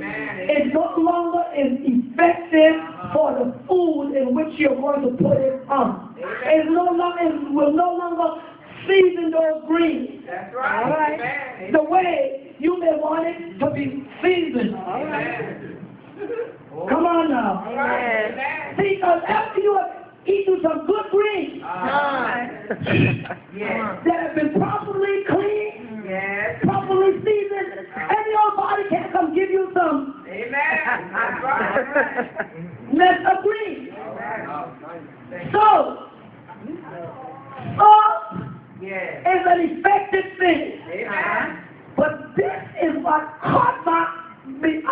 It no longer is effective for the food in which you're going to put it on. It will no longer season those greens. That's right. The way you may want it to be seasoned. Come on now. See, because after you have eaten some good greens that have been properly cleaned, properly seasoned, and your body can come give you some mess of greens. So, salt is an effective thing. But this is what caught me.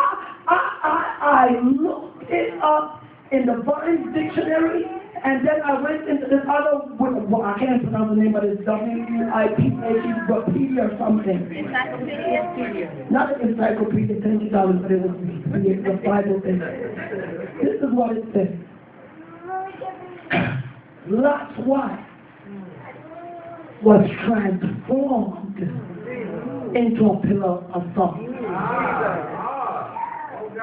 I looked it up in the Vines Dictionary, and then I went into this other, well, I can't pronounce the name, but it's Wikipedia or something. Encyclopedia? Not an encyclopedia, $10, but it was the Bible thing. This is what it says. Lot's wife was transformed into a pillar of salt. I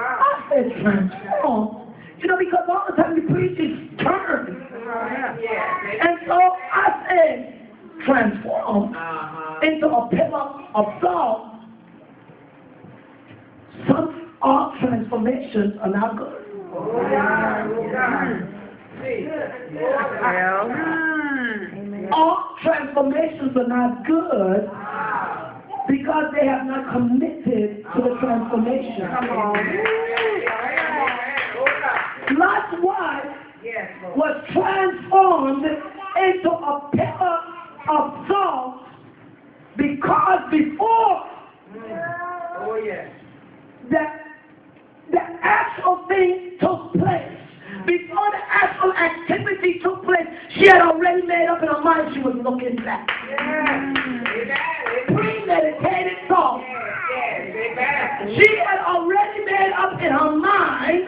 said transformed, because all the time you preach is turned. And so I said transformed into a pillar of salt. Some all transformations are not good. All transformations are not good because they have not committed to the transformation. Lot's wife was transformed into a pillar of salt because before the actual thing took place, before the actual activity took place, she had already made up in her mind she was looking back. Premeditated thought. She had already made up in her mind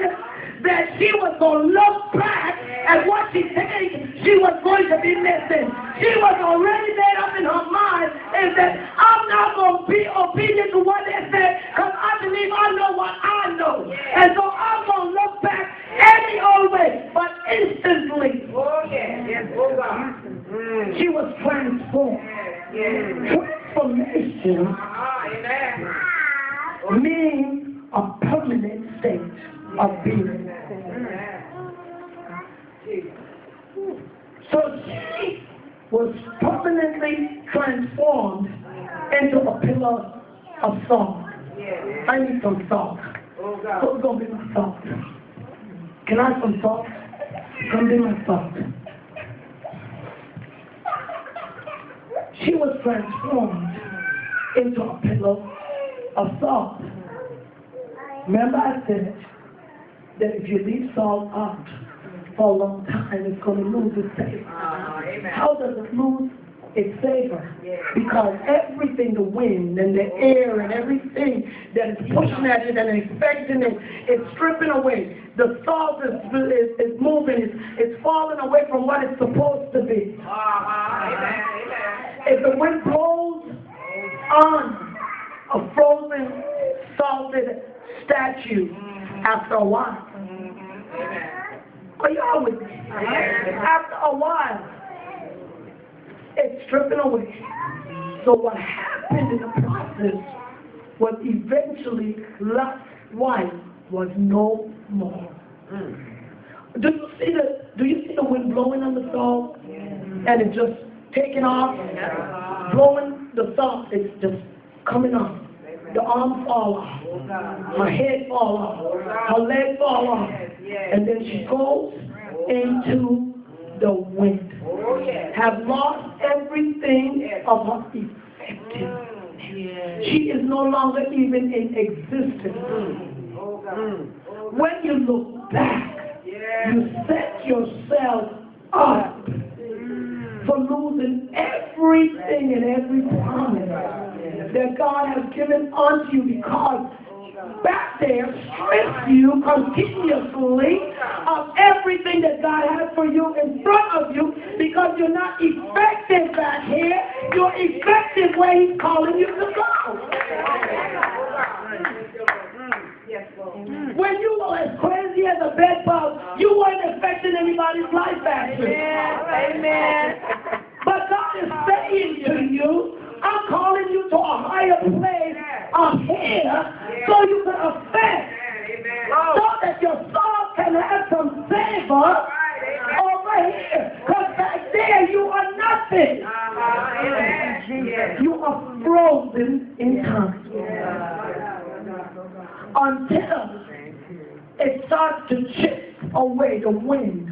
that she was going to look back at what she thinks she was going to be missing. She was already made up in her mind and that I'm not going to be obedient to what they said because I believe I know what I know. And so I'm going to look back any old way. But instantly, she was transformed. Transformation means a permanent state of being. So she was permanently transformed into a pillar of salt. I need some salt. Who's going to be my salt? Can I have some salt? Come be my salt. She was transformed into a pillar of salt. Remember I said that if you leave salt out for a long time, it's going to lose its taste. How does it lose its savor? Because everything, the wind and the air and everything that is pushing at it and infecting it, it's stripping away. The salt is moving, it's falling away from what it's supposed to be. If the wind blows on a frozen, salted statue after a while, are y'all with me? After a while, it's stripping away. So what happened in the process was eventually Lot's wife was no more. Do you see the wind blowing on the salt and it just taking off, blowing the salt? It's just coming off. The arms fall off, her head fall off, her leg fall off, and then she goes into the wind. Have lost everything of her effectiveness. She is no longer even in existence. When you look back, you set yourself up for losing everything and every promise that God has given unto you, because back there strips you continuously of everything that God has for you in front of you, because you're not effective back here. You're effective where He's calling you to go. Yes, Lord. When you were as crazy as a bed bug, you weren't affecting anybody's life actually. Amen. But God is saying to you, I'm calling you to a higher place up here so you can affect, so that your soul can have some favor over here. Because back there you are nothing. You are frozen in time. Until it starts to chip away the wind.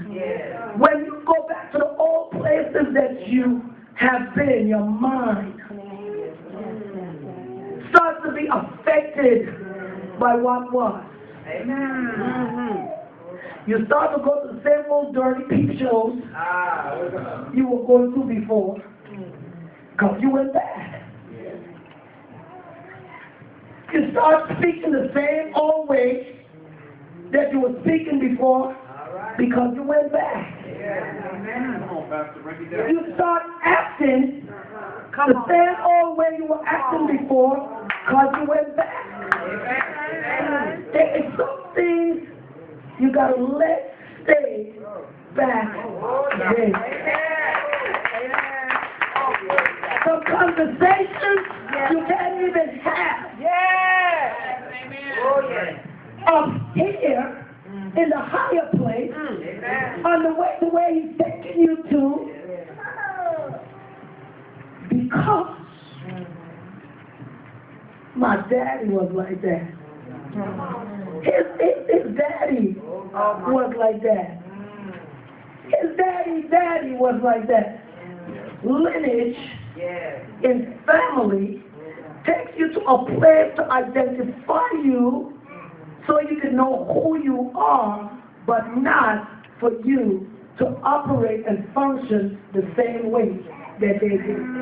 When you go back to the old places that you have been, your mind starts to be affected by what was. You start to go to the same old dirty peep shows you were going to before, because you went back. You start speaking the same old way that you were speaking before, because you went back. You start acting the same old way you were acting before, because you went back. There is some things you got to let stay back there. Some conversations you can't even have. Up here in the higher place, on the way to where He's taking you to, because my daddy was like that. His daddy was like that. His daddy was like that. Lineage in family takes you to a place to identify you so you can know who you are, but not for you to operate and function the same way that they do.